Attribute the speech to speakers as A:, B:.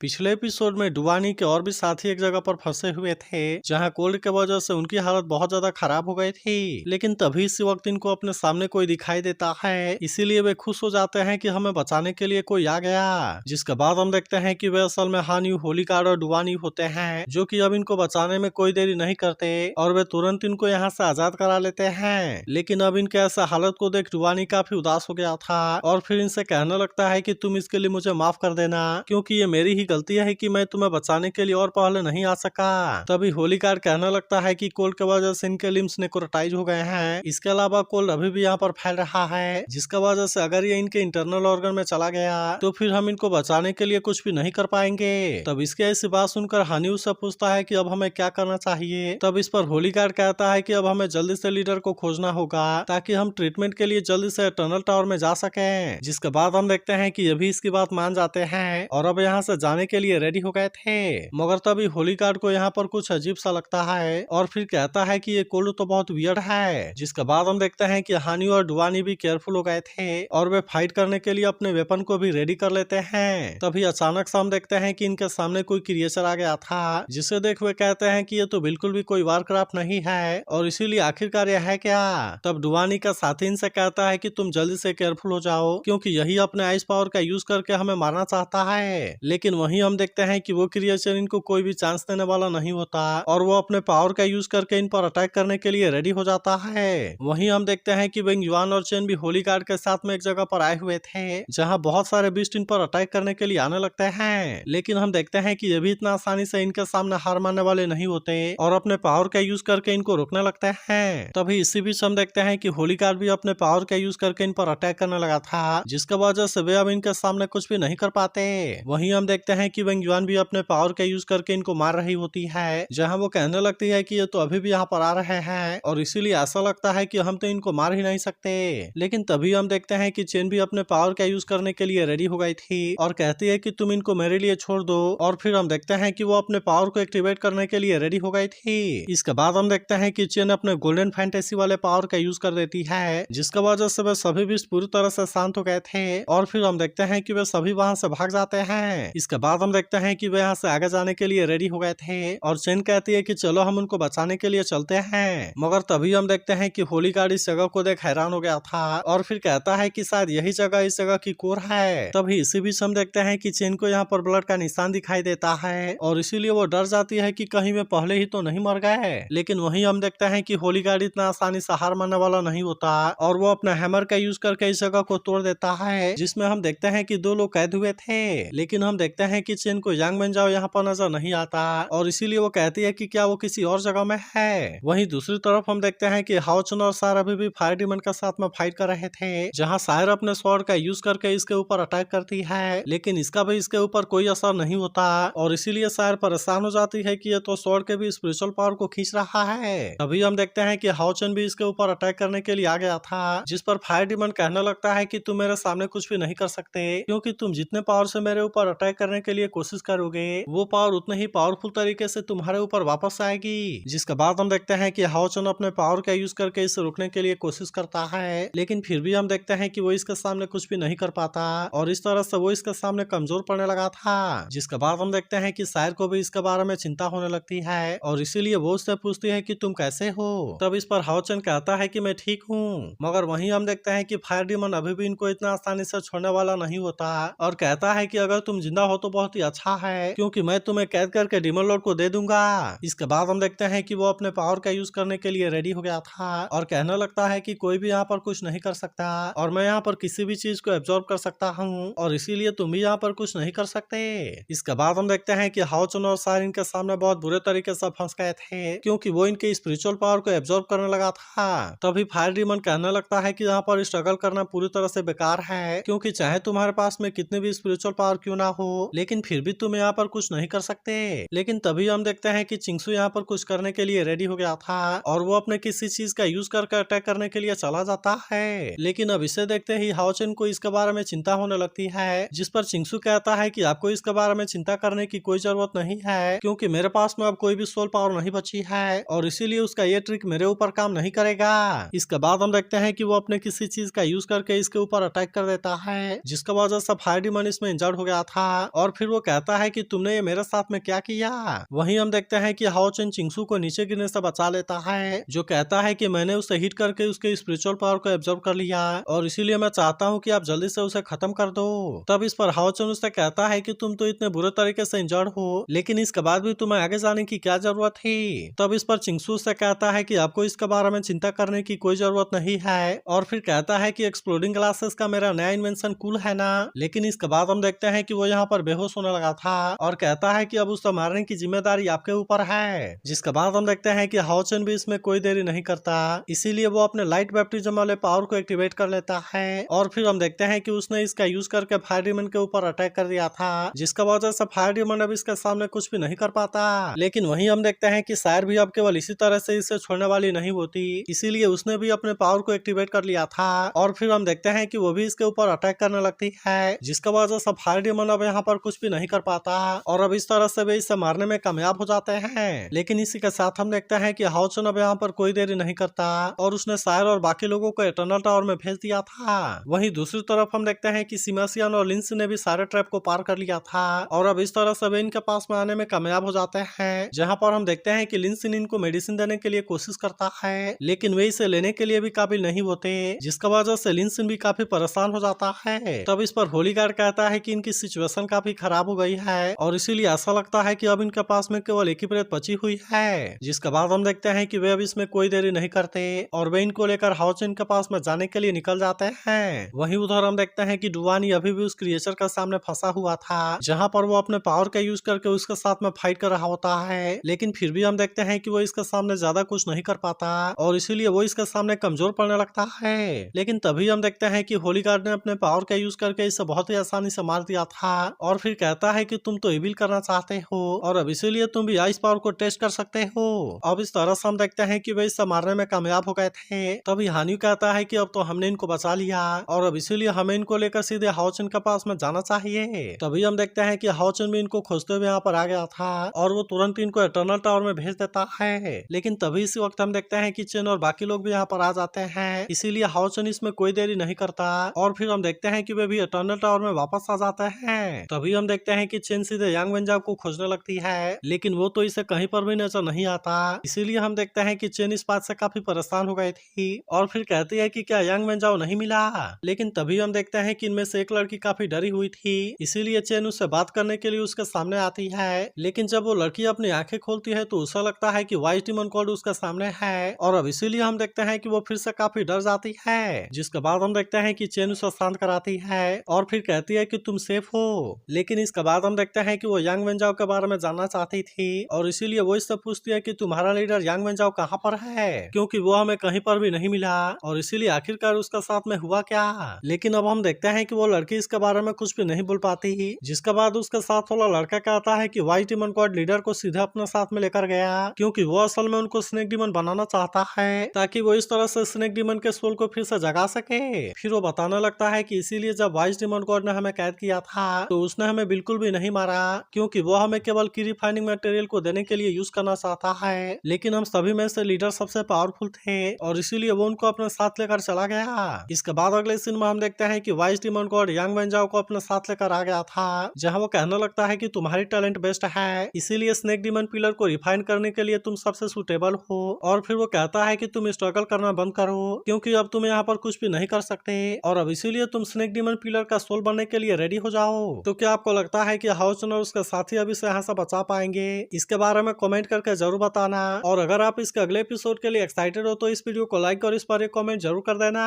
A: पिछले एपिसोड में डुवानी के और भी साथी एक जगह पर फंसे हुए थे जहां कोल्ड के वजह से उनकी हालत बहुत ज्यादा खराब हो गई थी। लेकिन तभी इसी वक्त इनको अपने सामने कोई दिखाई देता है, इसीलिए वे खुश हो जाते हैं कि हमें बचाने के लिए कोई आ गया। जिसके बाद हम देखते हैं कि वे असल में हानियू, होलिकार्ड और डुवानी होते हैं, जो कि अब इनको बचाने में कोई देरी नहीं करते और वे तुरंत इनको यहाँ से आजाद करा लेते हैं। लेकिन अब इनके ऐसा हालत को देख डुवानी काफी उदास हो गया था और फिर इनसे कहने लगता है कि तुम इसके लिए मुझे माफ कर देना, क्योंकि ये मेरी ही गलती है कि मैं तुम्हें बचाने के लिए और पहले नहीं आ सका। तभी होलिकार्ड कहने लगता है कि कोल्ड की वजह से इनके लिम्स नेक्रोटाइज हो गए हैं। इसके अलावा कोल्ड अभी भी यहाँ पर फैल रहा है, जिसका वजह से अगर ये इनके इंटरनल ऑर्गन में चला गया तो फिर हम इनको बचाने के लिए कुछ भी नहीं कर पाएंगे। तब इसके ऐसी बात सुनकर हानियू से पूछता है कि अब हमें क्या करना चाहिए। तब इस पर होलिकार्ड कहता है कि अब हमें जल्दी से लीडर को खोजना होगा ताकि हम ट्रीटमेंट के लिए जल्दी से टनल टावर में जा सके। जिसके बाद हम देखते हैं कि ये भी इसकी बात मान जाते हैं और अब यहाँ से जाने के लिए रेडी हो गए थे। मगर तभी होलिकार्ड को यहाँ पर कुछ अजीब सा लगता है और फिर कहता है कि ये कोल्ड तो बहुत वियर्ड है। जिसके बाद हम देखते हैं कि हानियू और डुवानी भी केयरफुल हो गए थे और वे फाइट करने के लिए अपने वेपन को भी रेडी कर लेते हैं। तभी अचानक से हम देखते हैं कि इनके सामने कोई क्रिएचर आ गया था, जिसे देख वे कहते हैं कि ये तो बिल्कुल भी कोई वारक्राफ्ट नहीं है और इसीलिए आखिरकार यह है क्या। तब डुवानी का साथी इनसे कहता है कि तुम जल्दी से केयरफुल हो जाओ, क्योंकि यही अपने आइस पावर का यूज करके हमें मारना चाहता है। लेकिन वहीं हम देखते हैं कि वो क्रिएचर इनको कोई भी चांस देने वाला नहीं होता और वो अपने पावर का यूज करके इन पर अटैक करने के लिए रेडी हो जाता है। वहीं हम देखते हैं कि वेंग युआन और चेन भी होलिकार्ड के साथ में एक जगह पर आए हुए थे जहां बहुत सारे बीस्ट इन पर अटैक करने के लिए आने लगते हैं। लेकिन हम देखते हैं कि ये भी इतना आसानी से इनके सामने हार मानने वाले नहीं होते और अपने पावर का यूज करके इनको रोकने लगते हैं। तभी इसी बीच हम देखते हैं कि होलिकार्ड भी अपने पावर का यूज करके इन पर अटैक करने लगा था, जिसकी वजह से वे अब इनके सामने कुछ भी नहीं कर पाते। वहीं हम देखते हैं कि वेंग युआन भी अपने पावर का यूज करके इनको मार रही होती है, जहां वो कहने लगती है कि ये तो अभी भी यहाँ पर आ रहे हैं और इसीलिए ऐसा लगता है कि हम तो इनको मार ही नहीं सकते। लेकिन तभी हम देखते हैं कि चेन भी अपने पावर का यूज करने के लिए रेडी हो गई थी और कहती है कि तुम इनको मेरे लिए छोड़ दो, और फिर हम देखते हैं कि वो अपने पावर को एक्टिवेट करने के लिए रेडी हो गई थी। इसके बाद हम देखते हैं कि चेन अपने गोल्डन फैंटेसी वाले पावर का यूज कर देती है, जिसका वजह से वे सभी भी पूरी तरह से शांत हो गए थे और फिर हम देखते हैं कि वे सभी वहां से भाग जाते हैं। इसके बाद हम देखते हैं कि वे यहाँ से आगे जाने के लिए रेडी हो गए थे और चेन कहती है कि चलो हम उनको बचाने के लिए चलते हैं। मगर तभी हम देखते हैं कि होलिकार्ड इस जगह को देख हैरान हो गया था और फिर कहता है कि शायद यही जगह इस जगह की कोर है। तभी इसी बीच हम देखते हैं कि चेन को यहाँ पर ब्लड का निशान दिखाई देता है और इसीलिए वो डर जाती है कि कहीं वे पहले ही तो नहीं मर गए। लेकिन वहीं हम देखते हैं कि होलिकार्ड इतना आसानी से हार मानने वाला नहीं होता और वो अपना हैमर का यूज करके इस जगह को तोड़ देता है, जिसमें हम देखते हैं कि 2 लोग कैद हुए थे। लेकिन हम देखते हैं कि चेन को यांग मेंजाओ यहाँ पर नजर नहीं आता और इसीलिए वो कहती है कि क्या वो किसी और जगह में है। वहीं दूसरी तरफ हम देखते हैं कि हाओचन और सायर अभी भी फायर डीमन के साथ में फाइट कर रहे थे, जहाँ सायर अपने स्वॉर्ड का यूज करके इसके ऊपर अटैक करती है, लेकिन इसका भी इसके ऊपर कोई असर नहीं होता और इसीलिए सायर परेशान हो जाती है कि ये तो स्वॉर्ड के भी स्पिरिचुअल पावर को खींच रहा है। तभी हम देखते हैं कि हाओचन भी इसके ऊपर अटैक करने के लिए आ गया था, जिस पर फायर डीमन कहने लगता है कि तुम मेरे सामने कुछ भी नहीं कर सकते, क्योंकि तुम जितने पावर से मेरे ऊपर अटैक करने के लिए कोशिश करोगे वो पावर उतने ही पावरफुल तरीके से तुम्हारे ऊपर वापस आएगी। जिसके बाद हम देखते हैं कि हाओचन अपने पावर का यूज करके इसे रोकने के लिए कोशिश करता है, लेकिन फिर भी हम देखते हैं कि वो इसके सामने कुछ भी नहीं कर पाता और इस तरह से वो इसके सामने कमजोर पड़ने लगा था। जिसके बाद हम देखते हैं कि सायर को भी इसके बारे में चिंता होने लगती है और इसीलिए वो उससे पूछती है कि तुम कैसे हो। तब इस पर हाओचन कहता है कि मैं ठीक हूँ। मगर वहीं हम देखते हैं कि फायर डीमन अभी भी इनको इतना आसानी से छोड़ने वाला नहीं होता और कहता है कि अगर तुम जिंदा हो तो बहुत ही अच्छा है, क्योंकि मैं तुम्हें कैद करके डीमन लॉर्ड को दे दूंगा। इसके बाद हम देखते हैं कि वो अपने पावर का यूज करने के लिए रेडी हो गया था और कहने लगता है कि कोई भी यहाँ पर कुछ नहीं कर सकता और मैं यहाँ पर किसी भी चीज को एब्जॉर्ब कर सकता हूँ और इसीलिए तुम भी यहाँ पर कुछ नहीं कर सकते। इसके बाद हम देखते हैं कि हाओचन और सायर इनके सामने बहुत बुरे तरीके से फंस गए थे, क्योंकि वो इनके स्पिरिचुअल पावर को एब्जॉर्ब करने लगा था। तभी फायर डीमन कहने लगता है कि यहाँ पर स्ट्रगल करना पूरी तरह से बेकार है, क्योंकि चाहे तुम्हारे पास में कितनी भी स्पिरिचुअल पावर क्यों ना हो, लेकिन फिर भी तुम यहाँ पर कुछ नहीं कर सकते। लेकिन तभी हम देखते हैं कि चिंगसू यहाँ पर कुछ करने के लिए रेडी हो गया था और वो अपने किसी चीज का यूज करके अटैक करने के लिए चला जाता है। लेकिन अब इसे देखते ही हाओचन को इसके बारे में चिंता होने लगती है, जिस पर चिंगसू कहता है कि आपको इसके बारे में चिंता करने की कोई जरूरत नहीं है, क्योंकि मेरे पास में अब कोई भी सोल पावर नहीं बची है और इसीलिए उसका ये ट्रिक मेरे ऊपर काम नहीं करेगा। इसके बाद हम देखते हैं कि वो अपने किसी चीज का यूज करके इसके ऊपर अटैक कर देता है, जिसका वजह से फायर डीमन इसमें इंजर्ड हो गया था और फिर वो कहता है कि तुमने ये मेरे साथ में क्या किया। वहीं हम देखते हैं कि हाओ चेन चिंगसू को नीचे गिरने से बचा लेता है, जो कहता है कि मैंने उसे हिट करके उसके स्पिरिचुअल पावर को एब्जॉर्ब कर लिया और इसीलिए मैं चाहता हूँ कि आप जल्दी से उसे खत्म कर दो। तब इस पर हाओ चेन उससे कहता है कि तुम तो इतने बुरे तरीके से इंजर्ड हो, लेकिन इसके बाद भी तुम्हें आगे जाने की क्या जरूरत थी। तब इस पर चिंगसू से कहता है कि आपको इसके बारे में चिंता करने की कोई जरूरत नहीं है और फिर कहता है कि एक्सप्लोडिंग ग्लासेस का मेरा नया इन्वेंशन कूल है ना। लेकिन इसके बाद हम देखते हैं कि वो यहाँ पर बेहोश होने लगा था और कहता है कि अब उसे मारने की जिम्मेदारी आपके ऊपर है। जिसके बाद हम देखते हैं कि हाओ चेन भी इसमें कोई देरी नहीं करता, इसीलिए वो अपने लाइट बैप्टिज्म वाले पावर को एक्टिवेट कर लेता है और फिर हम देखते हैं कि उसने इसका यूज करके फायर डीमन के ऊपर अटैक कर दिया था, जिसका वजह से फायर डीमन अब इसके सामने कुछ भी नहीं कर पाता। लेकिन वहीं हम देखते हैं कि शायर भी अब केवल इसी तरह से इसे छोड़ने वाली नहीं होती, इसीलिए उसने भी अपने पावर को एक्टिवेट कर लिया था और फिर हम देखते हैं कि वो भी इसके ऊपर अटैक करने लगती है, जिसका वजह से फायर डीमन अब यहाँ पर कुछ भी नहीं कर पाता और अब इस तरह से वे इसे मारने में कामयाब हो जाते हैं। लेकिन इसी के साथ हम देखते हैं कि हाओ चेन अब यहाँ पर कोई देरी नहीं करता और उसने शायर और बाकी लोगों को इटर्नल टावर में भेज दिया था। वहीं दूसरी तरफ हम देखते हैं कि सिमासियन और लिंस ने भी सारे ट्रैप को पार कर लिया था और अब इस तरह से वे इनके पास में आने में कामयाब हो जाते हैं, जहाँ पर हम देखते हैं कि लिंस इनको मेडिसिन देने के लिए कोशिश करता है, लेकिन वे इसे लेने के लिए भी काबिल नहीं होते, जिसका वजह से लिंसन भी काफी परेशान हो जाता है। तब इस पर होली गार्ड कहता है कि इनकी सिचुएशन काफी खराब हो गई है और इसीलिए ऐसा लगता है कि अब इनके पास में केवल एक ही प्रेत बची हुई है। जिसके बाद हम देखते हैं कि वे अब इसमें कोई देरी नहीं करते और वे इनको लेकर हाओ चेन के पास में जाने के लिए निकल जाते हैं। वहीं उधर हम देखते हैं कि डुवानी अभी भी उस क्रिएचर का सामने फंसा हुआ था, जहाँ पर वो अपने पावर का यूज करके उसके साथ में फाइट कर रहा होता है, लेकिन फिर भी हम देखते हैं कि वो इसके सामने ज्यादा कुछ नहीं कर पाता और इसीलिए वो इसके सामने कमजोर पड़ने लगता है। लेकिन तभी हम देखते हैं कि होली गार्ड ने अपने पावर का यूज करके इसे बहुत ही आसानी से मार दिया था और फिर कहता है कि तुम तो इविल करना चाहते हो और अब इसीलिए तुम भी आइस पावर को टेस्ट कर सकते हो। अब इस तरह से हम देखते हैं कि वे इसे मारने में कामयाब हो गए थे। तभी हानियो कहता है कि अब तो हमने इनको बचा लिया और अब इसीलिए हमें इनको लेकर सीधे हाओ चेन के पास में जाना चाहिए। तभी हम देखते हैं कि हाओ चेन भी इनको खोजते हुए यहाँ पर आ गया था और वो तुरंत इनको इटर्नल टावर में भेज देता है। लेकिन तभी इसी वक्त हम देखते हैं कि चेन और बाकी लोग भी यहाँ पर आ जाते हैं, इसीलिए हाओ चेन इसमें कोई देरी नहीं करता और फिर हम देखते हैं कि वे भी इटर्नल टावर में वापस आ जाते हैं। तभी हम देखते हैं कि चेन सीधे यांग वेंजाओ को खोजने लगती है, लेकिन वो तो इसे कहीं पर भी नजर नहीं आता, इसीलिए हम देखते हैं कि चेन इस बात से काफी परेशान हो गई थी और फिर कहती है कि क्या यांग वेंजाओ नहीं मिला। लेकिन तभी हम देखते हैं कि इनमें से एक लड़की काफी डरी हुई थी, इसीलिए चेन उससे बात करने के लिए उसके सामने आती है, लेकिन जब वो लड़की अपनी आंखें खोलती है तो उसे लगता है कि वाइट डीमन कोड उसके सामने है और अब इसीलिए हम देखते हैं कि वो फिर से काफी डर जाती है। जिसके बाद हम देखते हैं कि चेन उसे शांत कराती है और फिर कहती है कि तुम सेफ हो। लेकिन इसके बाद हम देखते हैं कि वो यांग वेंजाओ के बारे में जानना चाहती थी और इसीलिए वो इससे पूछती है कि तुम्हारा लीडर यांग वेंजाओ कहाँ पर है, क्योंकि वो हमें कहीं पर भी नहीं मिला और इसीलिए आखिरकार उसका साथ में हुआ क्या। लेकिन अब हम देखते हैं कि वो लड़की इसके बारे में कुछ भी नहीं बोल पाती, जिसके बाद उसके साथ वाला लड़का कहता है कि व्हाइट डीमन कोड लीडर को सीधे अपने साथ में लेकर गया, क्योंकि वो असल में उनको स्नेक डीमन बनाना चाहता है ताकि वो इस तरह से स्नेक डीमन के सोल को फिर से जगा सके। फिर वो बताने लगता है कि इसीलिए जब व्हाइट डीमन कोड ने हमें कैद किया था तो उसने हमें बिल्कुल भी नहीं मारा, क्योंकि वो हमें केवल की रिफाइनिंग मटेरियल को देने के लिए यूज करना चाहता है, लेकिन हम सभी में से लीडर सबसे पावरफुल थे और इसीलिए वो उनको अपने साथ लेकर चला गया। इसके बाद अगले सीन में हम देखते हैं कि व्हाइट डीमन कोड यांग वेंजाओ को अपने साथ लेकर आ गया था, जहाँ वो कहने लगता है कि तुम्हारी टैलेंट बेस्ट है, इसीलिए स्नेक डीमन पिलर को रिफाइन करने के लिए तुम सबसे सुटेबल हो और फिर वो कहता है कि तुम स्ट्रगल करना बंद करो, क्योंकि अब तुम यहाँ पर कुछ भी नहीं कर सकते और अब इसीलिए तुम स्नेक डीमन पिलर का सोल बनने के लिए रेडी हो जाओ। तो क्या आपको लगता है कि हाओ चेन और उसके साथी अभी से यहाँ से बचा पाएंगे? इसके बारे में कमेंट करके जरूर बताना और अगर आप इसके अगले एपिसोड के लिए एक्साइटेड हो तो इस वीडियो को लाइक और इस पर एक कमेंट जरूर कर देना।